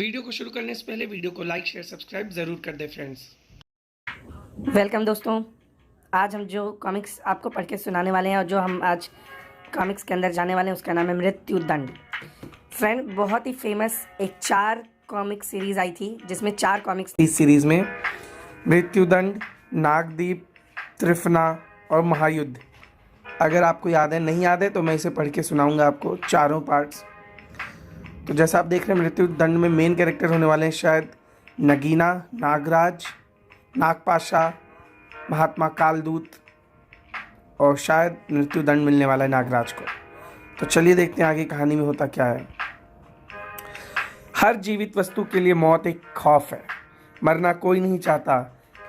Video को शुरू करने से पहले वीडियो को लाइक शेयर सब्सक्राइब ज़रूर कर दें फ्रेंड्स। वेलकम दोस्तों। आज हम जो कॉमिक्स आपको पढ़ के सुनाने वाले हैं और जो हम आज कॉमिक्स के अंदर जाने वाले हैं उसका नाम है मृत्युदंड। फ्रेंड, बहुत ही फेमस एक 4 कॉमिक सीरीज़ आई थी जिसमें 4 कॉमिक्स। इस सीरीज़ में मृत्युदंड, नागदीप, त्रिफना और महायुद्ध। अगर आपको याद है, नहीं याद है तो मैं इसे पढ़ के सुनाऊंगा आपको चारों पार्ट्स। तो जैसा आप देख रहे हैं, मृत्युदंड में मेन कैरेक्टर होने वाले हैं शायद नगीना, नागराज, नागपाशा, महात्मा कालदूत और शायद मृत्युदंड मिलने वाला है नागराज को। तो चलिए देखते हैं आगे कहानी में होता क्या है। हर जीवित वस्तु के लिए मौत एक खौफ है। मरना कोई नहीं चाहता,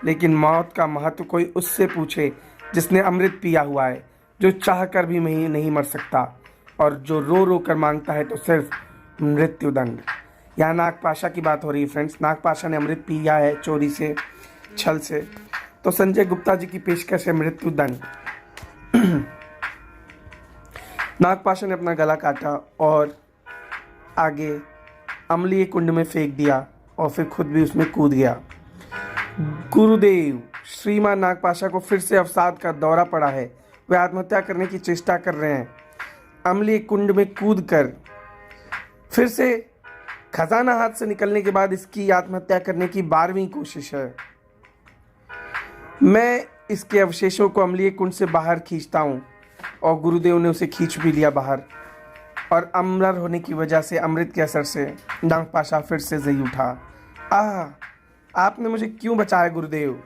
लेकिन मौत का महत्व कोई उससे पूछे जिसने अमृत पिया हुआ है, जो चाह कर भी नहीं मर सकता और जो रो रो कर मांगता है तो सिर्फ मृत्युदंड। यहाँ नागपाशा की बात हो रही है फ्रेंड्स। नागपाशा ने अमृत पिया है चोरी से, छल से, तो संजय गुप्ता जी की पेशकश है मृत्युदंड। नागपाशा ने अपना गला काटा और आगे अम्लीय कुंड में फेंक दिया और फिर खुद भी उसमें कूद गया। गुरुदेव, श्रीमान नागपाशा को फिर से अवसाद का दौरा पड़ा है। वे आत्महत्या करने की चेष्टा कर रहे हैं। अम्लीय कुंड में कूद कर फिर से खजाना हाथ से निकलने के बाद इसकी आत्महत्या करने की 12वीं कोशिश है। मैं इसके अवशेषों को अम्लीय कुंड से बाहर खींचता हूँ और गुरुदेव ने उसे खींच भी लिया बाहर, और अमर होने की वजह से, अमृत के असर से नागपाशा फिर से जी उठा। आपने मुझे क्यों बचाया गुरुदेव?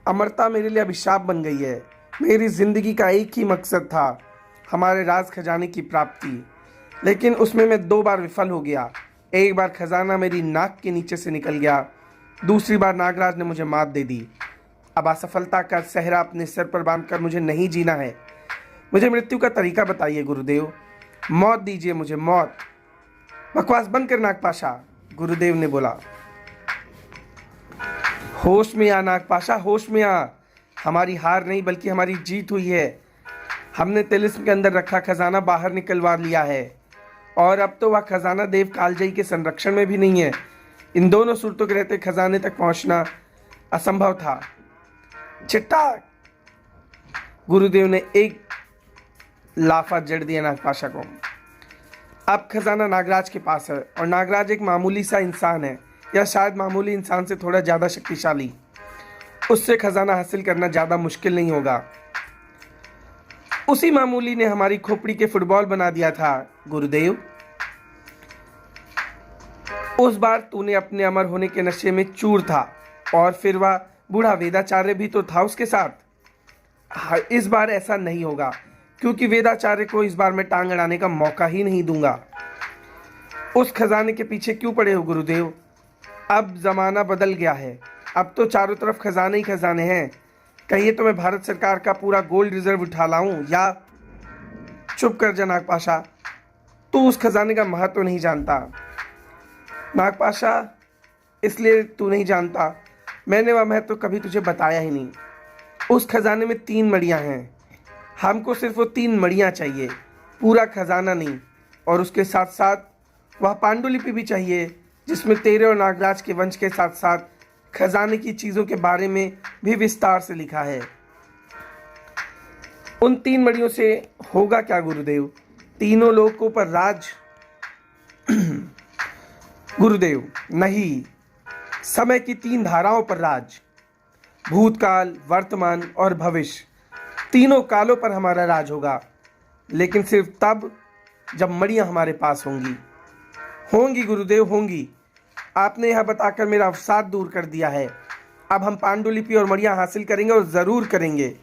अमरता मेरे लिए अभिशाप बन गई है। मेरी जिंदगी का एक ही मकसद था, हमारे राज खजाने की प्राप्ति, लेकिन उसमें मैं 2 बार विफल हो गया। एक बार खजाना मेरी नाक के नीचे से निकल गया, दूसरी बार नागराज ने मुझे मात दे दी। अब असफलता का सहरा अपने सिर पर बांधकर मुझे नहीं जीना है। मुझे मृत्यु का तरीका बताइए गुरुदेव। मौत दीजिए मुझे, मौत। बकवास बंद कर नागपाशा, गुरुदेव ने बोला। होश में आ नागपाशा, होश में आ। हमारी हार नहीं बल्कि हमारी जीत हुई है। हमने तिलिस्म के अंदर रखा खजाना बाहर निकलवा लिया है और अब तो वह खजाना देव कालजयी के संरक्षण में भी नहीं है। इन दोनों सूरतों के रहते खजाने तक पहुंचना असंभव था। चिट्टा! गुरुदेव ने एक लाफा जड़ दिया नागपाशा को। अब खजाना नागराज के पास है और नागराज एक मामूली सा इंसान है, या शायद मामूली इंसान से थोड़ा ज़्यादा शक्तिशाली। उससे खजाना हासिल करना ज़्यादा मुश्किल नहीं होगा। उसी मामूली ने हमारी खोपड़ी के फुटबॉल बना दिया था गुरुदेव। उस बार तूने अपने अमर होने के नशे में चूर था, और फिर वह बूढ़ा वेदाचार्य भी तो था उसके साथ। इस बार ऐसा नहीं होगा, क्योंकि वेदाचार्य को इस बार मैं टांग अड़ाने का मौका ही नहीं दूंगा। उस खजाने के पीछे क्यों पड़े हो गुरुदेव? अब जमाना बदल गया है। अब तो चारों तरफ खजाने ही खजाने हैं। कहिए तो मैं भारत सरकार का पूरा गोल्ड रिजर्व उठा लाऊं, या चुप कर जा नागपाशा, तू उस खजाने का महत्व नहीं जानता। नागपाशा, इसलिए तू नहीं जानता, मैंने वह महत्व कभी तुझे बताया ही नहीं। उस खजाने में 3 मड़ियाँ हैं। हमको सिर्फ वो 3 मड़ियाँ चाहिए, पूरा खजाना नहीं। और उसके साथ साथ वह पांडुलिपि भी चाहिए, जिसमें तेरे और नागराज के वंश के साथ साथ खजाने की चीज़ों के बारे में भी विस्तार से लिखा है। उन 3 मड़ियों से होगा क्या गुरुदेव? तीनों लोगों पर राज? गुरुदेव, नहीं, समय की 3 धाराओं पर राज। भूतकाल, वर्तमान और भविष्य, तीनों कालों पर हमारा राज होगा, लेकिन सिर्फ तब जब मड़ियाँ हमारे पास होंगी। होंगी गुरुदेव, होंगी। आपने यह बताकर मेरा अवसाद दूर कर दिया है। अब हम पांडुलिपि और मड़ियाँ हासिल करेंगे, और ज़रूर करेंगे।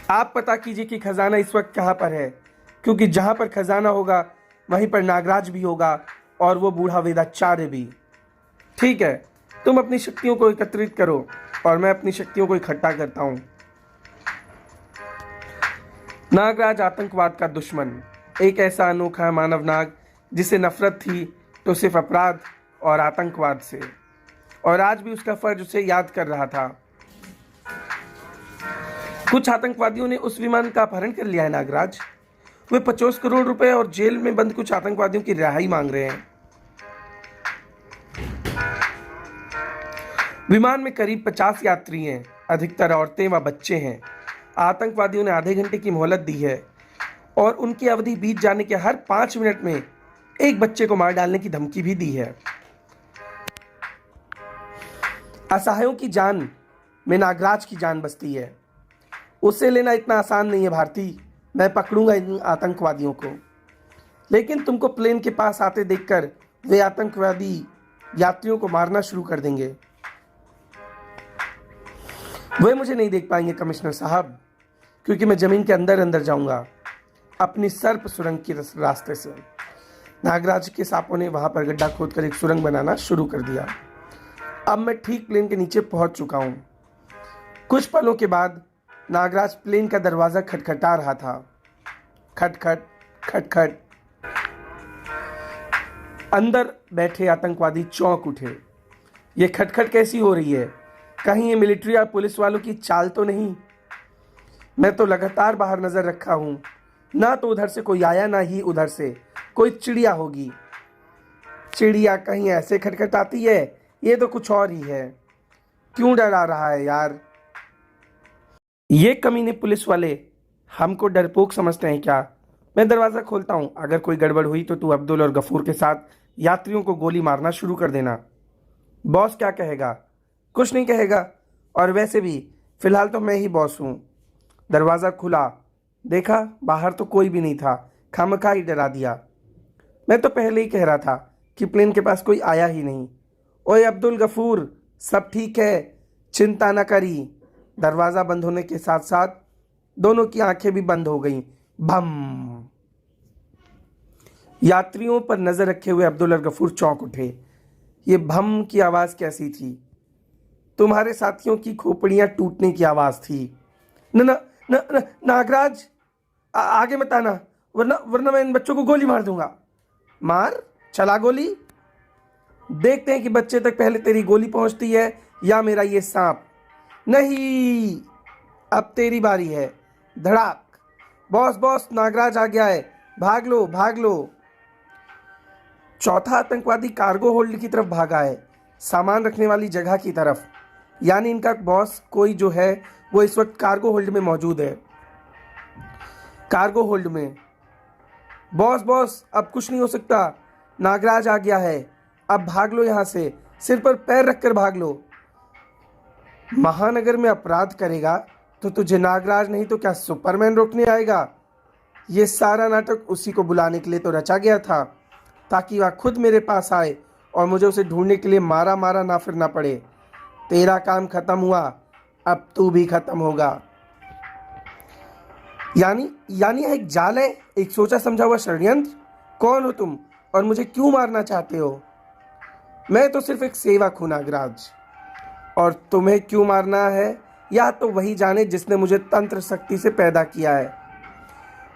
आप पता कीजिए कि खजाना इस वक्त कहाँ पर है, क्योंकि जहाँ पर खजाना होगा वहीं पर नागराज भी होगा, और वो बूढ़ा वेदाचार्य भी। ठीक है, तुम अपनी शक्तियों को एकत्रित करो और मैं अपनी शक्तियों को इकट्ठा करता हूँ। नागराज आतंकवाद का दुश्मन, एक ऐसा अनोखा मानव नाग जिसे नफरत थी तो सिर्फ अपराध और आतंकवाद से, और आज भी उसका फर्ज उसे याद कर रहा था। कुछ आतंकवादियों ने उस विमान का अपहरण कर लिया है नागराज। वे 50 करोड़ रुपए और जेल में बंद कुछ आतंकवादियों की रिहाई मांग रहे हैं। विमान में करीब 50 यात्री हैं, अधिकतर औरतें व बच्चे हैं। आतंकवादियों ने आधे घंटे की मोहलत दी है और उनकी अवधि बीत जाने के हर 5 मिनट में एक बच्चे को मार डालने की धमकी भी दी है। असहायों की जान में नागराज की जान बसती है। उसे लेना इतना आसान नहीं है भारती। मैं पकड़ूंगा इन आतंकवादियों को, लेकिन तुमको प्लेन के पास आते देखकर वे आतंकवादी यात्रियों को मारना शुरू कर देंगे। वे मुझे नहीं देख पाएंगे कमिश्नर साहब, क्योंकि मैं जमीन के अंदर अंदर जाऊंगा अपनी सर्प सुरंग के रास्ते से। नागराज के सांपों ने वहां पर गड्ढा खोदकर एक सुरंग बनाना शुरू कर दिया। अब मैं ठीक प्लेन के नीचे पहुंच चुका हूं। कुछ पलों के बाद नागराज प्लेन का दरवाजा खटखटा रहा था। खटखट खटखट। अंदर बैठे आतंकवादी चौंक उठे। ये खटखट कैसी हो रही है? कहीं ये मिलिट्री या पुलिस वालों की चाल तो नहीं? मैं तो लगातार बाहर नजर रखा हूं। ना तो उधर से कोई आया, ना ही उधर से कोई चिड़िया होगी। चिड़िया कहीं ऐसे खटखटाती है, ये तो कुछ और ही है। क्यों डरा रहा है यार? ये कमीने पुलिस वाले हमको डरपोक समझते हैं क्या? मैं दरवाज़ा खोलता हूँ। अगर कोई गड़बड़ हुई तो तू अब्दुल और गफूर के साथ यात्रियों को गोली मारना शुरू कर देना। बॉस क्या कहेगा? कुछ नहीं कहेगा, और वैसे भी फिलहाल तो मैं ही बॉस हूँ। दरवाज़ा खुला, देखा बाहर तो कोई भी नहीं था। खामखा ही डरा दिया। मैं तो पहले ही कह रहा था कि प्लेन के पास कोई आया ही नहीं। ओए अब्दुल, गफूर, सब ठीक है, चिंता न करी। दरवाज़ा बंद होने के साथ साथ दोनों की आंखें भी बंद हो गईं। भम। यात्रियों पर नजर रखे हुए अब्दुल और गफूर चौंक उठे। ये भम की आवाज़ कैसी थी? तुम्हारे साथियों की खोपड़ियां टूटने की आवाज़ थी। न न न, न नागराज, आगे मत आना, वरना मैं इन बच्चों को गोली मार दूंगा। मार, चला गोली। देखते हैं कि बच्चे तक पहले तेरी गोली पहुंचती है या मेरा ये सांप। नहीं, अब तेरी बारी है। धड़ाक। बॉस बॉस, नागराज आ गया है, भाग लो भाग लो। चौथा आतंकवादी कार्गो होल्ड की तरफ भागा है, सामान रखने वाली जगह की तरफ। यानी इनका बॉस कोई जो है वो इस वक्त कार्गो होल्ड में मौजूद है। कार्गो होल्ड में। बॉस बॉस, अब कुछ नहीं हो सकता, नागराज आ गया है, अब भाग लो यहां से, सिर पर पैर रखकर भाग लो। महानगर में अपराध करेगा तो तुझे नागराज नहीं तो क्या सुपरमैन रोकने आएगा? ये सारा नाटक उसी को बुलाने के लिए तो रचा गया था, ताकि वह खुद मेरे पास आए और मुझे उसे ढूंढने के लिए मारा मारा ना फिरना पड़े। तेरा काम खत्म हुआ, अब तू भी खत्म होगा। यानी एक जाल है, एक सोचा समझा हुआ षड्यंत्र। कौन हो तुम और मुझे क्यों मारना चाहते हो? मैं तो सिर्फ एक सेवक हूं नागराज, और तुम्हें क्यों मारना है या तो वही जाने जिसने मुझे तंत्र शक्ति से पैदा किया है।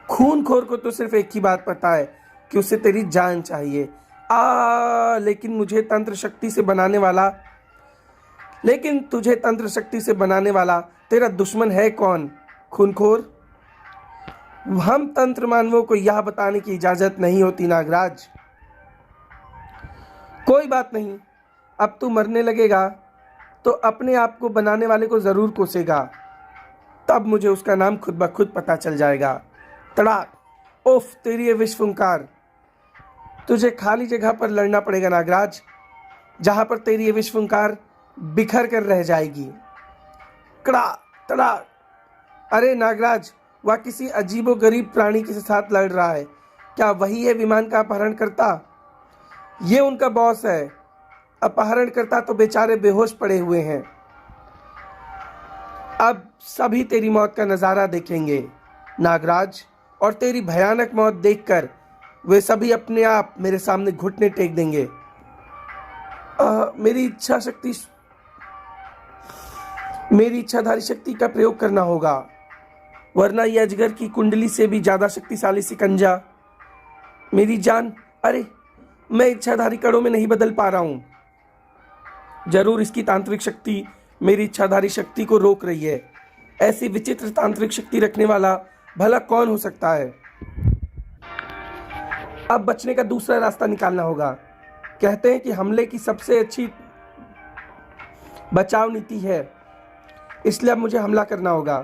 खूनखोर को तो सिर्फ एक ही बात पता है कि उसे तेरी जान चाहिए। लेकिन तुझे तंत्र शक्ति से बनाने वाला तेरा दुश्मन है कौन, खूनखोर? हम तंत्र मानवों को यह बताने की इजाजत नहीं होती नागराज। कोई बात नहीं, अब तू मरने लगेगा तो अपने आप को बनाने वाले को जरूर कोसेगा, तब मुझे उसका नाम खुद ब खुद पता चल जाएगा। तड़ाक। उफ, तेरी ये विश्वफुंकार। तुझे खाली जगह पर लड़ना पड़ेगा नागराज, जहां पर तेरी ये विश्वफुंकार बिखर कर रह जाएगी। कड़ा तड़ाक। अरे नागराज, वह किसी अजीबोगरीब प्राणी के साथ लड़ रहा है। क्या वही है विमान का अपहरणकर्ता? ये उनका बॉस है। अपहरणकर्ता तो बेचारे बेहोश पड़े हुए हैं। अब सभी तेरी मौत का नज़ारा देखेंगे नागराज, और तेरी भयानक मौत देखकर वे सभी अपने आप मेरे सामने घुटने टेक देंगे। मेरी इच्छाधारी शक्ति का प्रयोग करना होगा, वरना यह अजगर की कुंडली से भी ज्यादा शक्तिशाली शिकंजा मेरी जान। अरे, मैं इच्छाधारी कड़ों में नहीं बदल पा रहा हूं। जरूर इसकी तांत्रिक शक्ति मेरी इच्छाधारी शक्ति को रोक रही है। ऐसी विचित्र तांत्रिक शक्ति रखने वाला भला कौन हो सकता है? अब बचने का दूसरा रास्ता निकालना होगा। कहते हैं कि हमले की सबसे अच्छी बचाव नीति है, इसलिए अब मुझे हमला करना होगा।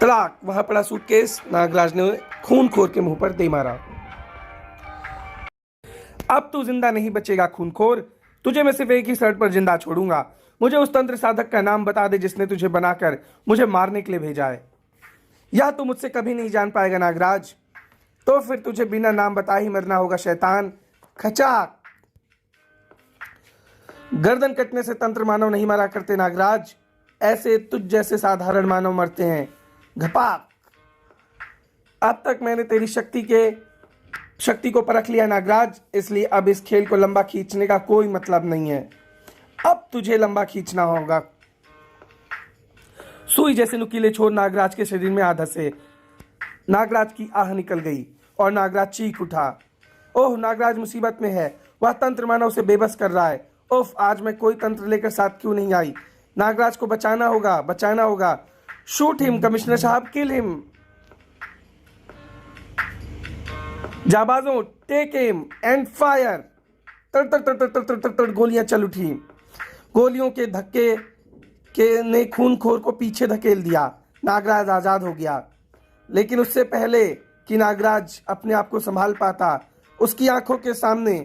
तड़ाक, वहां पड़ा सूटकेस नागराज ने खूनखोर के मुंह पर दे मारा। अब तू जिंदा नहीं बचेगा खूनखोर, तुझे मैं सिर्फ एक ही शर्त पर जिंदा छोड़ूंगा। मुझे उस तंत्र साधक का नाम बता दे जिसने तुझे बनाकर मुझे मारने के लिए भेजा है। यह तू मुझसे कभी नहीं जान पाएगा नागराज, तो फिर तुझे बिना नाम बताए ही मरना होगा शैतान। खचाक, गर्दन कटने से तंत्र मानव नहीं मरा करते नागराज, ऐसे तुझ जैसे साधारण मानव मरते हैं। घपाक, अब तक मैंने तेरी शक्ति को परख लिया नागराज, इसलिए अब इस खेल को लंबा खींचने का कोई मतलब नहीं है। अब तुझे लंबा खींचना होगा। सुई जैसे नुकीले छोर नागराज के शरीर में आ धंसे। नागराज की आह निकल गई और नागराज चीख उठा। ओह, नागराज मुसीबत में है, वह तंत्र मानव उसे बेबस कर रहा है। उफ, आज मैं कोई तंत्र लेकर साथ क्यों नहीं आई। नागराज को बचाना होगा, बचाना होगा। शूट हिम कमिश्नर साहब, किल हिम। जाबाजों, टेक हिम एंड फायर। तड़ तड़ तड़ तड़ तड़ तड़ तड़ गोलियां चल उठी। गोलियों के धक्के के ने खूनखोर को पीछे धकेल दिया। नागराज आजाद हो गया, लेकिन उससे पहले कि नागराज अपने आप को संभाल पाता, उसकी आंखों के सामने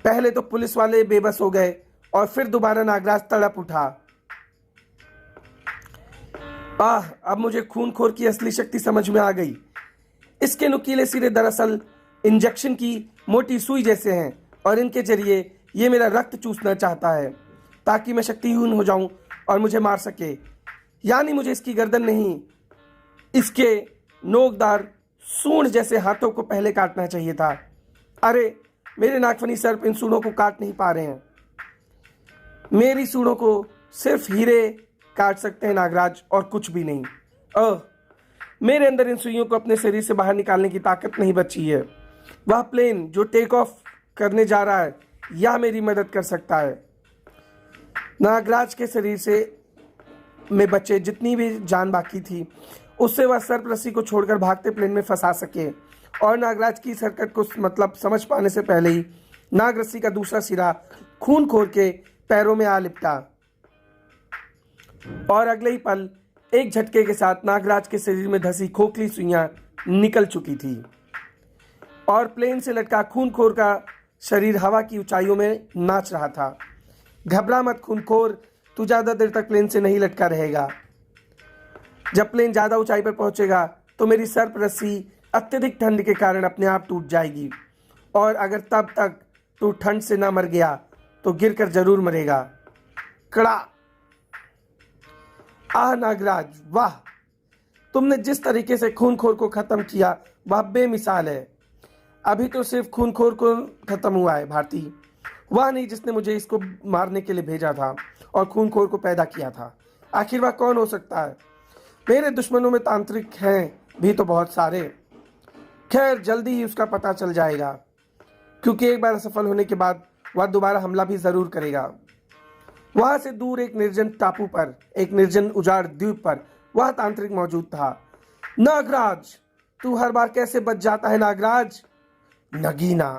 पहले तो पुलिस वाले बेबस हो गए और फिर दोबारा नागराज तड़प उठा। अब मुझे खूनखोर की असली शक्ति समझ में आ गई। इसके नुकीले सिरे दरअसल इंजेक्शन की मोटी सुई जैसे हैं और इनके जरिए ये मेरा रक्त चूसना चाहता है ताकि मैं शक्तिहीन हो जाऊं और मुझे मार सके। यानी मुझे इसकी गर्दन नहीं, इसके नोकदार सूंड जैसे हाथों को पहले काटना चाहिए था। अरे, मेरे नागफनी सर्प इन सूंडों को काट नहीं पा रहे हैं। मेरी सूंडों को सिर्फ हीरे काट सकते हैं नागराज, और कुछ भी नहीं। मेरे अंदर इन सुइयों को अपने शरीर से बाहर निकालने की ताकत नहीं बची है। वह प्लेन जो टेक ऑफ करने जा रहा है, यह मेरी मदद कर सकता है। नागराज के शरीर से में बचे जितनी भी जान बाकी थी, उससे वह सर्प रस्सी को छोड़कर भागते प्लेन में फंसा सके। और नागराज की इस हरकत को मतलब समझ पाने से पहले ही नाग रस्सी का दूसरा सिरा खूनखोर के पैरों में आ लिपटा और अगले ही पल एक झटके के साथ नागराज के शरीर में धसी खोखली सुइयां निकल चुकी थी और प्लेन से लटका खूनखोर का शरीर हवा की ऊंचाइयों में नाच रहा था। घबरा मत खूनखोर, तू ज्यादा देर तक प्लेन से नहीं लटका रहेगा। जब प्लेन ज्यादा ऊंचाई पर पहुंचेगा तो मेरी सर्प रस्सी अत्यधिक ठंड के कारण अपने आप टूट जाएगी, और अगर तब तक तू ठंड से ना मर गया तो गिरकर जरूर मरेगा। कड़ा। आह नागराज, वाह, तुमने जिस तरीके से खूनखोर को खत्म किया वह बेमिसाल है। अभी तो सिर्फ खूनखोर को खत्म हुआ है भारती, वह नहीं जिसने मुझे इसको मारने के लिए भेजा था और खूनखोर को पैदा किया था। आखिर वह कौन हो सकता है? मेरे दुश्मनों में तांत्रिक हैं भी तो बहुत सारे। खैर, जल्दी ही उसका पता चल जाएगा, क्योंकि एक बार असफल होने के बाद वह दोबारा हमला भी जरूर करेगा। वहां से दूर एक निर्जन टापू पर, एक निर्जन उजाड़ द्वीप पर वह तांत्रिक मौजूद था। नागराज, तू हर बार कैसे बच जाता है नागराज? नगीना।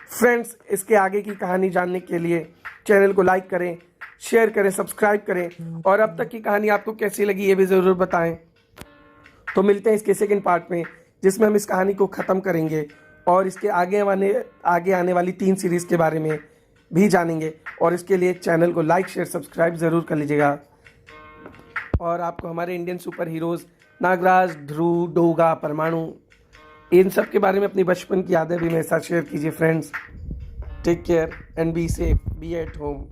फ्रेंड्स, इसके आगे की कहानी जानने के लिए चैनल को लाइक करें, शेयर करें, सब्सक्राइब करें, और अब तक की कहानी आपको कैसी लगी ये भी ज़रूर बताएं। तो मिलते हैं इसके सेकंड पार्ट में, जिसमें हम इस कहानी को ख़त्म करेंगे और इसके आगे आने वाली 3 सीरीज़ के बारे में भी जानेंगे। और इसके लिए चैनल को लाइक, शेयर, सब्सक्राइब ज़रूर कर लीजिएगा। और आपको हमारे इंडियन सुपर हीरोज़ नागराज, ध्रुव, डोगा, परमाणु, इन सब के बारे में अपनी बचपन की यादें भी मेरे साथ शेयर कीजिए friends. Take care and be safe, be at home.